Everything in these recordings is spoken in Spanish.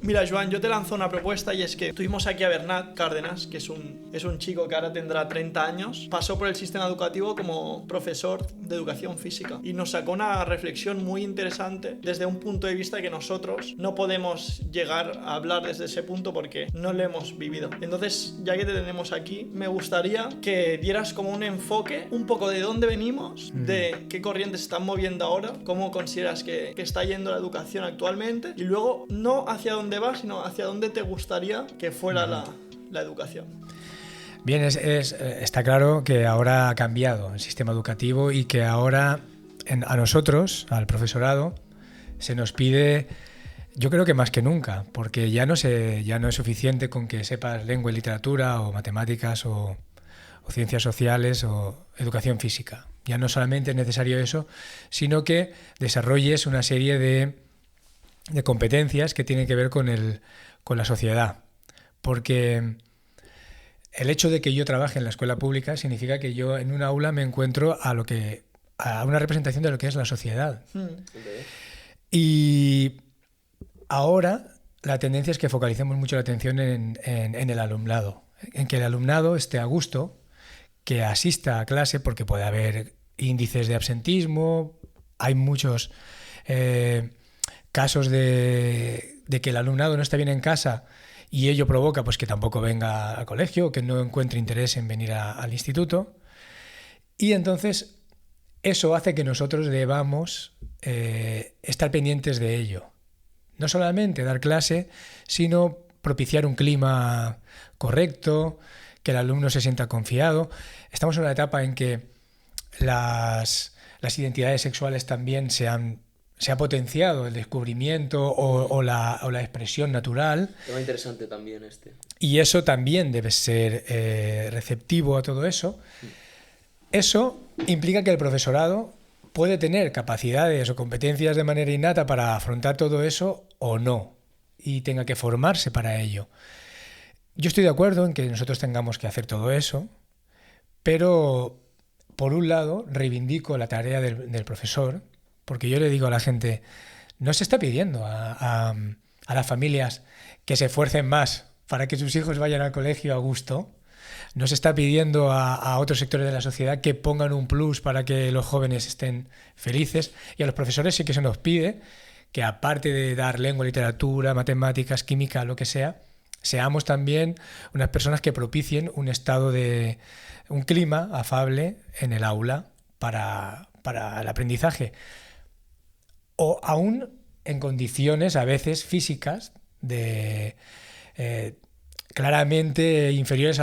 Mira, Joan, yo te lanzo una propuesta y es que tuvimos aquí a Bernat Cárdenas, que es un chico que ahora tendrá 30 años, pasó por el sistema educativo como profesor de educación física y nos sacó una reflexión muy interesante desde un punto de vista que nosotros no podemos llegar a hablar desde ese punto porque no lo hemos vivido. Entonces, ya que te tenemos aquí, me gustaría que dieras como un enfoque, un poco de dónde venimos, de qué corrientes se están moviendo ahora, cómo consideras que está yendo la educación actualmente y luego no hacia dónde vas, sino hacia dónde te gustaría que fuera la educación. Bien, está claro que ahora ha cambiado el sistema educativo y que ahora a nosotros, al profesorado, se nos pide, yo creo que más que nunca, porque ya no es suficiente con que sepas lengua y literatura o matemáticas o ciencias sociales o educación física. Ya no solamente es necesario eso, sino que desarrolles una serie de competencias que tienen que ver con la sociedad. Porque el hecho de que yo trabaje en la escuela pública significa que yo en un aula me encuentro a una representación de lo que es la sociedad. Okay. Y ahora la tendencia es que focalicemos mucho la atención en el alumnado, en que el alumnado esté a gusto, que asista a clase, porque puede haber índices de absentismo, hay muchos casos de que el alumnado no está bien en casa y ello provoca pues que tampoco venga al colegio, que no encuentre interés en venir al instituto. Y entonces eso hace que nosotros debamos estar pendientes de ello. No solamente dar clase, sino propiciar un clima correcto, que el alumno se sienta confiado. Estamos en una etapa en que las identidades sexuales también se ha potenciado el descubrimiento o la expresión natural. Tema interesante también este. Y eso también debe ser receptivo a todo eso. Eso implica que el profesorado puede tener capacidades o competencias de manera innata para afrontar todo eso o no, y tenga que formarse para ello. Yo estoy de acuerdo en que nosotros tengamos que hacer todo eso, pero por un lado reivindico la tarea del profesor, porque yo le digo a la gente, no se está pidiendo a las familias que se esfuercen más para que sus hijos vayan al colegio a gusto. No se está pidiendo a otros sectores de la sociedad que pongan un plus para que los jóvenes estén felices. Y a los profesores sí que se nos pide que, aparte de dar lengua, literatura, matemáticas, química, lo que sea, seamos también unas personas que propicien un clima afable en el aula para el aprendizaje. O aún en condiciones a veces físicas claramente inferiores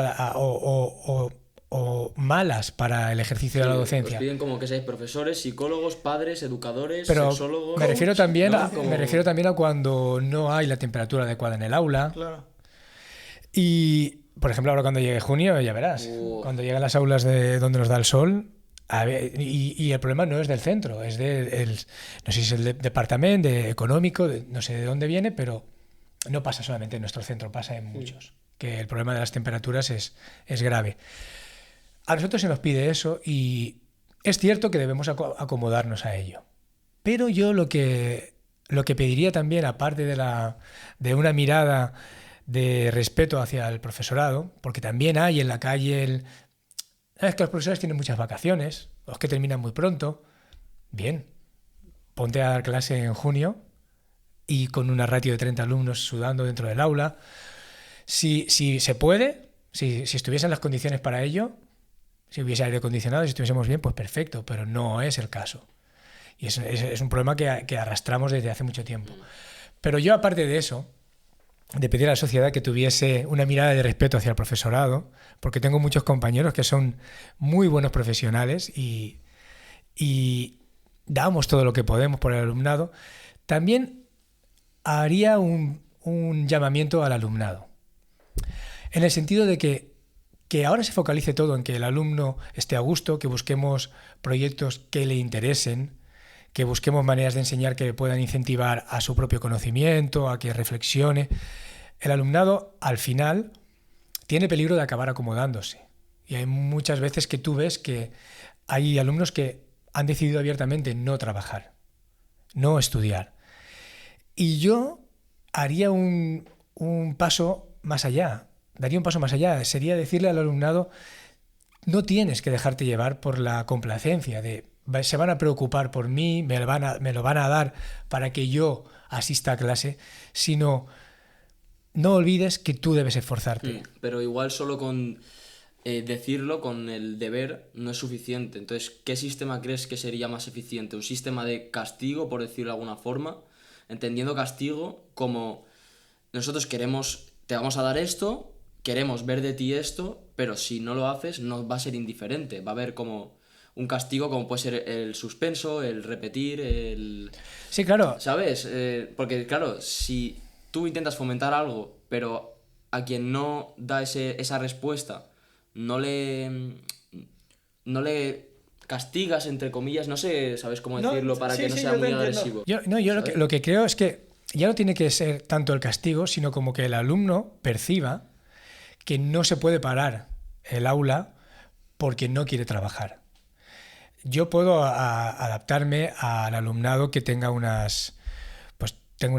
o malas para el ejercicio de la docencia. Os piden como que seáis profesores, psicólogos, padres, educadores, pero sexólogos. Me refiero también a cuando no hay la temperatura adecuada en el aula. Claro. Y, por ejemplo, ahora cuando llegue junio, ya verás, cuando lleguen las aulas donde nos da el sol, y el problema no es del centro, es no sé si es el departamento económico, no sé de dónde viene, pero no pasa solamente en nuestro centro, pasa en muchos, que el problema de las temperaturas es grave. A nosotros se nos pide eso y es cierto que debemos acomodarnos a ello. Pero yo lo que pediría también, aparte de una mirada de respeto hacia el profesorado, porque también hay en la calle es que los profesores tienen muchas vacaciones, los que terminan muy pronto. Bien, ponte a dar clase en junio y con una ratio de 30 alumnos sudando dentro del aula. Si se puede, si estuviesen las condiciones para ello, si hubiese aire acondicionado, si estuviésemos bien, pues perfecto, pero no es el caso. Y es un problema que arrastramos desde hace mucho tiempo. Pero yo, aparte de eso, de pedir a la sociedad que tuviese una mirada de respeto hacia el profesorado, porque tengo muchos compañeros que son muy buenos profesionales y damos todo lo que podemos por el alumnado, también haría un llamamiento al alumnado, en el sentido de que ahora se focalice todo en que el alumno esté a gusto, que busquemos proyectos que le interesen, que busquemos maneras de enseñar que puedan incentivar a su propio conocimiento, a que reflexione. El alumnado, al final, tiene peligro de acabar acomodándose. Y hay muchas veces que tú ves que hay alumnos que han decidido abiertamente no trabajar, no estudiar. Y yo haría un paso más allá. Daría un paso más allá. Sería decirle al alumnado, no tienes que dejarte llevar por la complacencia de se van a preocupar por mí, me lo van a dar para que yo asista a clase, sino no olvides que tú debes esforzarte. Pero igual solo con decirlo, con el deber, no es suficiente. Entonces, ¿qué sistema crees que sería más eficiente? ¿Un sistema de castigo, por decirlo de alguna forma? Entendiendo castigo como nosotros queremos, te vamos a dar esto, queremos ver de ti esto, pero si no lo haces no va a ser indiferente. Va a haber como un castigo como puede ser el suspenso, el repetir, el... Sí, claro. ¿Sabes? Porque claro, si tú intentas fomentar algo, pero a quien no da esa respuesta no le castigas, entre comillas, no sé, ¿sabes cómo decirlo? Para que no sea muy agresivo. Yo lo que creo es que ya no tiene que ser tanto el castigo, sino como que el alumno perciba que no se puede parar el aula porque no quiere trabajar. Yo puedo adaptarme al alumnado que tenga una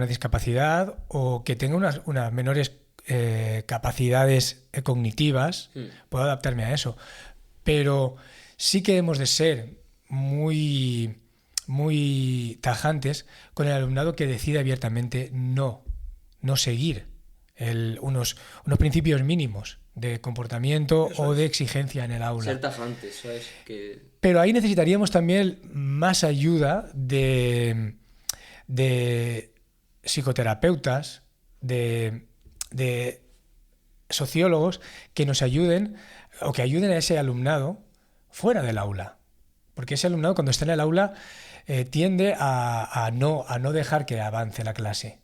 discapacidad o que tenga unas menores capacidades cognitivas, puedo adaptarme a eso. Pero sí que hemos de ser muy, muy tajantes con el alumnado que decide abiertamente no seguir unos principios mínimos de comportamiento o de exigencia en el aula. Ser tajantes, ¿sabes? Pero ahí necesitaríamos también más ayuda de psicoterapeutas, de sociólogos que nos ayuden o que ayuden a ese alumnado fuera del aula. Porque ese alumnado cuando está en el aula tiende a no dejar que avance la clase.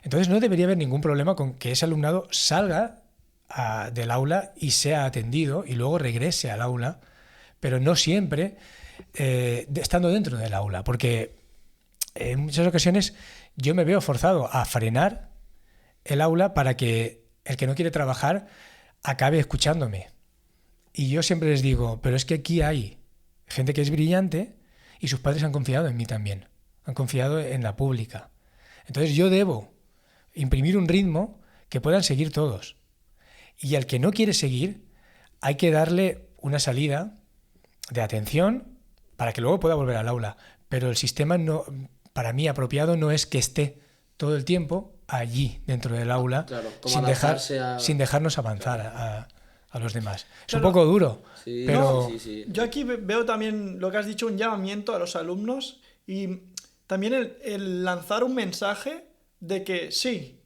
Entonces no debería haber ningún problema con que ese alumnado salga del aula y sea atendido y luego regrese al aula, pero no siempre estando dentro del aula, porque en muchas ocasiones yo me veo forzado a frenar el aula para que el que no quiere trabajar acabe escuchándome. Y yo siempre les digo, pero es que aquí hay gente que es brillante y sus padres han confiado en mí también, han confiado en la pública. Entonces yo debo imprimir un ritmo que puedan seguir todos. Y al que no quiere seguir, hay que darle una salida de atención para que luego pueda volver al aula. Pero el sistema para mí apropiado no es que esté todo el tiempo allí dentro del aula, claro, sin dejarnos avanzar, claro, a los demás. Es claro, un poco duro, sí, pero... Sí. Yo aquí veo también lo que has dicho, un llamamiento a los alumnos y también el lanzar un mensaje de que sí,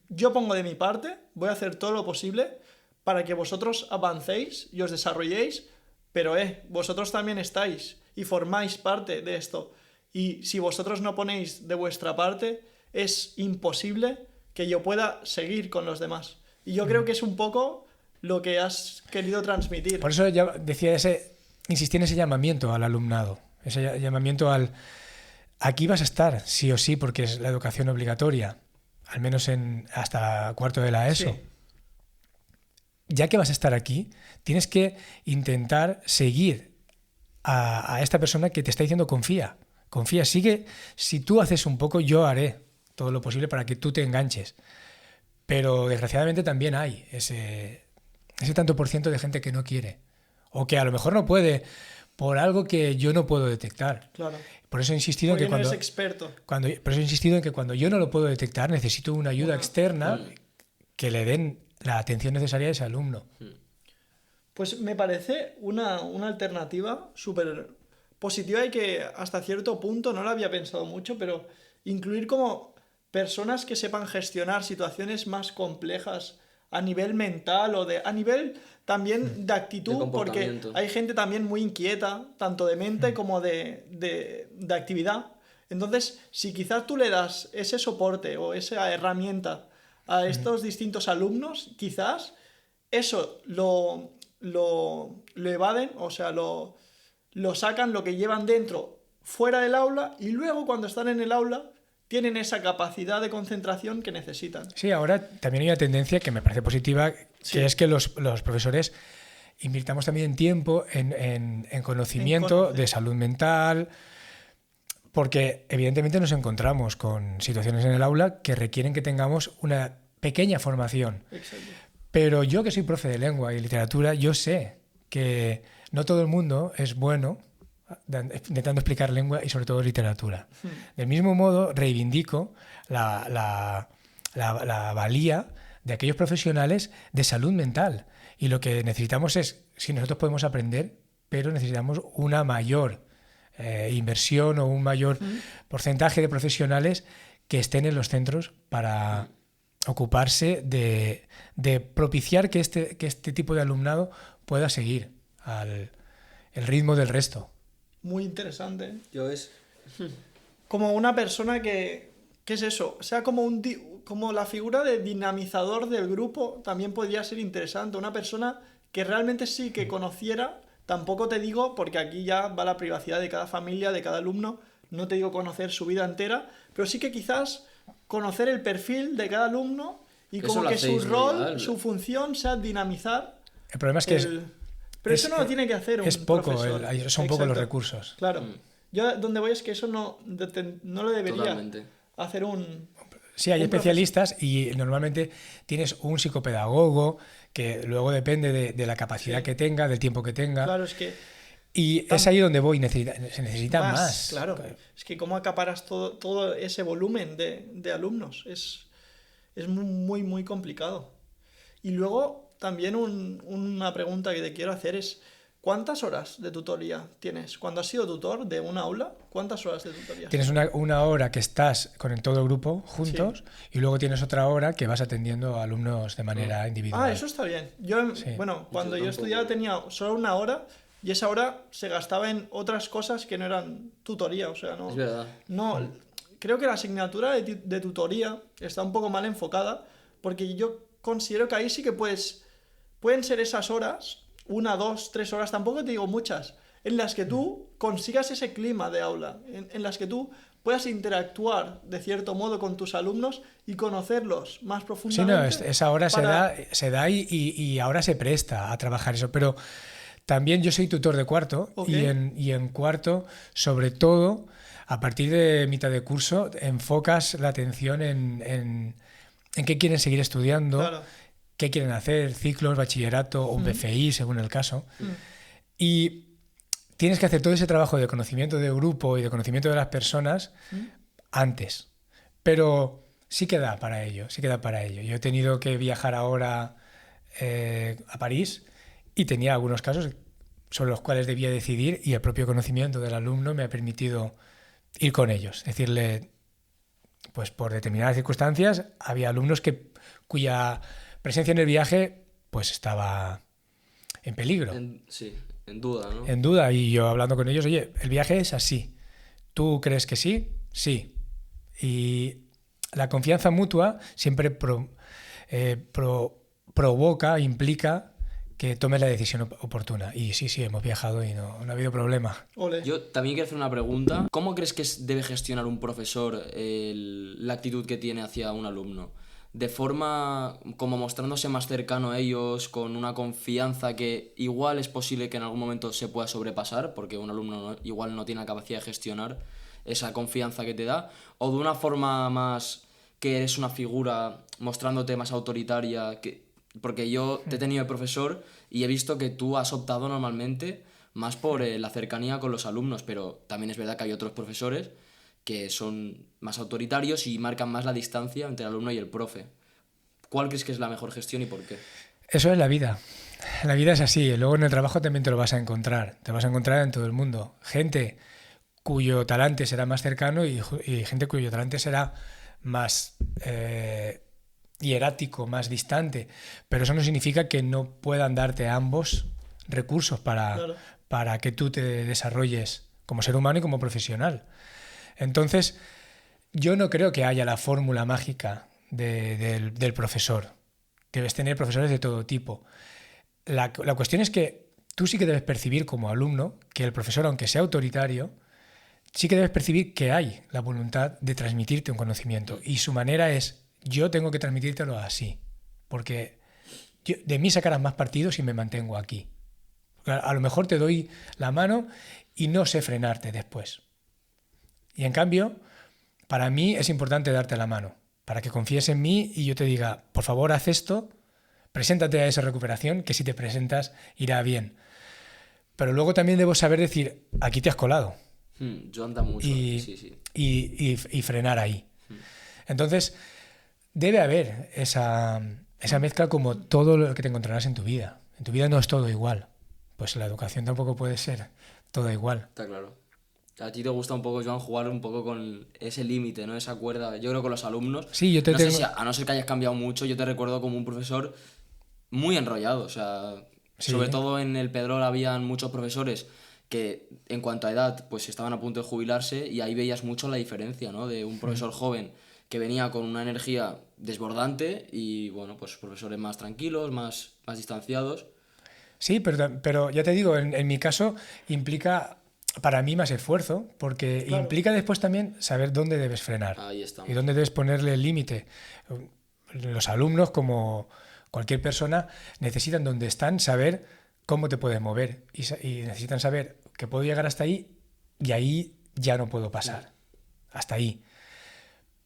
yo pongo de mi parte, voy a hacer todo lo posible para que vosotros avancéis y os desarrolléis, pero vosotros también estáis y formáis parte de esto. Y si vosotros no ponéis de vuestra parte, es imposible que yo pueda seguir con los demás. Y yo creo que es un poco lo que has querido transmitir. Por eso ya decía insistí en ese llamamiento al alumnado, ese llamamiento aquí vas a estar, sí o sí, porque es la educación obligatoria, al menos hasta cuarto de la ESO. Sí. Ya que vas a estar aquí, tienes que intentar seguir a esta persona que te está diciendo confía, sigue, si tú haces un poco, yo haré todo lo posible para que tú te enganches. Pero desgraciadamente también hay ese tanto por ciento de gente que no quiere, o que a lo mejor no puede por algo que yo no puedo detectar. Claro. Por eso he insistido en que no eres experto. Por eso he insistido en que cuando yo no lo puedo detectar, necesito una ayuda externa que le den la atención necesaria a ese alumno. Pues me parece una alternativa súper positiva y que hasta cierto punto no la había pensado mucho, pero incluir como personas que sepan gestionar situaciones más complejas a nivel mental o a nivel también de actitud, porque hay gente también muy inquieta, tanto de mente como de actividad. Entonces, si quizás tú le das ese soporte o esa herramienta a estos distintos alumnos, quizás eso lo evaden, o sea, lo sacan, lo que llevan dentro, fuera del aula, y luego cuando están en el aula tienen esa capacidad de concentración que necesitan. Sí, ahora también hay una tendencia que me parece positiva, que es que los profesores invirtamos también tiempo en conocimiento de salud mental, Porque evidentemente nos encontramos con situaciones en el aula que requieren que tengamos una pequeña formación. Exacto. Pero yo, que soy profe de lengua y literatura, yo sé que no todo el mundo es bueno intentando explicar lengua y sobre todo literatura. Del mismo modo, reivindico la valía de aquellos profesionales de salud mental. Y lo que necesitamos es, si nosotros podemos aprender, pero necesitamos una mayor inversión o un mayor porcentaje de profesionales que estén en los centros para ocuparse de propiciar que este tipo de alumnado pueda seguir el ritmo del resto. Muy interesante. Yo es... Como una persona que... ¿Qué es eso? O sea, como la figura de dinamizador del grupo también podría ser interesante. Una persona que realmente sí que conociera, tampoco te digo, porque aquí ya va la privacidad de cada familia, de cada alumno, no te digo conocer su vida entera, pero sí que quizás conocer el perfil de cada alumno y Eso como lo que su hacéis rol, legal. su función sea dinamizar. El problema es que Pero eso no lo tiene que hacer un es poco, profesor. son pocos los Exacto. recursos. Claro. Yo donde voy es que eso no lo debería Totalmente. hacer un... Sí, hay un especialistas y normalmente tienes un psicopedagogo que luego depende de la capacidad que tenga, del tiempo que tenga. Claro, es que Y es ahí donde voy, se necesita más. Claro, es que cómo acaparas todo ese volumen de alumnos. Es muy, muy complicado. Y luego también una pregunta que te quiero hacer es, ¿cuántas horas de tutoría tienes? Cuando has sido tutor de una aula, ¿cuántas horas de tutoría? Tienes una hora que estás con todo el grupo juntos y luego tienes otra hora que vas atendiendo a alumnos de manera individual. Ah, eso está bien. Bueno, cuando yo estudiaba tenía solo una hora y esa hora se gastaba en otras cosas que no eran tutoría. O sea, no... Es verdad. No, creo que la asignatura de tutoría está un poco mal enfocada porque yo considero que ahí sí que pueden ser esas horas, 1, 2, 3 horas, tampoco te digo muchas, en las que tú consigas ese clima de aula, en las que tú puedas interactuar de cierto modo con tus alumnos y conocerlos más profundamente. Sí, no, esa hora se da y ahora se presta a trabajar eso, pero también yo soy tutor de cuarto y en cuarto, sobre todo, a partir de mitad de curso, enfocas la atención en qué quieren seguir estudiando, Claro. qué quieren hacer, ciclos, bachillerato o un BFI, según el caso. Y tienes que hacer todo ese trabajo de conocimiento de grupo y de conocimiento de las personas antes. Pero sí que da para ello, sí que da para ello. Yo he tenido que viajar ahora a París y tenía algunos casos sobre los cuales debía decidir y el propio conocimiento del alumno me ha permitido ir con ellos. Decirle, pues por determinadas circunstancias, había alumnos cuya presencia en el viaje pues estaba en peligro. En duda, ¿no? En duda, y yo hablando con ellos, oye, el viaje es así. ¿Tú crees que sí? Sí. Y la confianza mutua siempre provoca, implica que tomes la decisión oportuna. Y sí, hemos viajado y no ha habido problema. Ole. Yo también quiero hacer una pregunta. ¿Cómo crees que debe gestionar un profesor la actitud que tiene hacia un alumno? De forma como mostrándose más cercano a ellos, con una confianza que igual es posible que en algún momento se pueda sobrepasar, porque un alumno igual no tiene la capacidad de gestionar esa confianza que te da, o de una forma más que eres una figura mostrándote más autoritaria, porque yo te he tenido de profesor y he visto que tú has optado normalmente más por la cercanía con los alumnos, pero también es verdad que hay otros profesores que son más autoritarios y marcan más la distancia entre el alumno y el profe. ¿Cuál crees que es la mejor gestión y por qué? Eso es la vida. La vida es así. Luego en el trabajo también te lo vas a encontrar. Te vas a encontrar en todo el mundo. Gente cuyo talante será más cercano y gente cuyo talante será más hierático, más distante. Pero eso no significa que no puedan darte ambos recursos para que tú te desarrolles como ser humano y como profesional. Entonces, yo no creo que haya la fórmula mágica del profesor. Debes tener profesores de todo tipo. La cuestión es que tú sí que debes percibir como alumno que el profesor, aunque sea autoritario, sí que debes percibir que hay la voluntad de transmitirte un conocimiento. Y su manera es, yo tengo que transmitírtelo así, porque de mí sacarás más partido si me mantengo aquí. A lo mejor te doy la mano y no sé frenarte después. Y en cambio, para mí es importante darte la mano, para que confíes en mí y yo te diga, por favor, haz esto, preséntate a esa recuperación, que si te presentas irá bien. Pero luego también debo saber decir, aquí te has colado. Yo anda mucho, sí. Y frenar ahí. Entonces, debe haber esa mezcla como todo lo que te encontrarás en tu vida. En tu vida no es todo igual. Pues la educación tampoco puede ser todo igual. Está claro. A ti te gusta un poco, Joan, jugar un poco con ese límite, ¿no? Esa cuerda. Yo creo que con los alumnos... Sí, yo te no tengo... sé si a no ser que hayas cambiado mucho, yo te recuerdo como un profesor muy enrollado. O sea, Sí. sobre todo en el Pedrol habían muchos profesores que en cuanto a edad pues estaban a punto de jubilarse y ahí veías mucho la diferencia, ¿no? De un profesor joven que venía con una energía desbordante y, bueno, pues profesores más tranquilos, más distanciados. Sí, pero ya te digo, en mi caso implica para mí más esfuerzo, porque Claro. implica después también saber dónde debes frenar Ahí estamos. y dónde debes ponerle el límite. Los alumnos, como cualquier persona, necesitan donde están saber cómo te puedes mover y necesitan saber que puedo llegar hasta ahí y ahí ya no puedo pasar. Hasta ahí.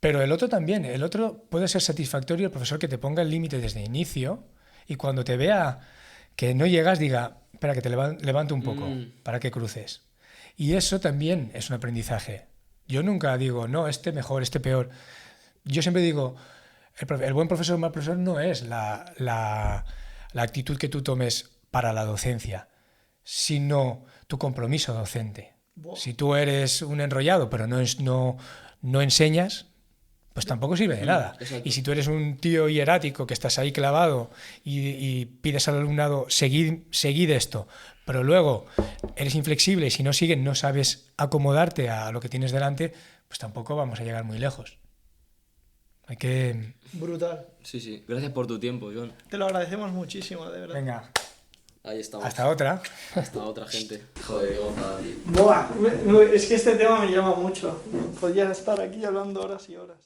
Pero el otro también, el otro puede ser satisfactorio el profesor que te ponga el límite desde el inicio y cuando te vea que no llegas diga, espera que te levanto un poco para que cruces. Y eso también es un aprendizaje. Yo nunca digo, no, este mejor, este peor. Yo siempre digo, el buen profesor o mal profesor no es la actitud que tú tomes para la docencia, sino tu compromiso docente. Buah. Si tú eres un enrollado pero no enseñas, pues tampoco sirve de nada. Exacto. Y si tú eres un tío hierático que estás ahí clavado y pides al alumnado, seguid esto, pero luego eres inflexible y si no siguen no sabes acomodarte a lo que tienes delante, pues tampoco vamos a llegar muy lejos. Hay que... Brutal. Sí. Gracias por tu tiempo, Joan. Te lo agradecemos muchísimo, de verdad. Venga, Ahí estamos. hasta otra. Hasta otra gente. Joder, Gonzalo. Buah, es que este tema me llama mucho. Podría estar aquí hablando horas y horas.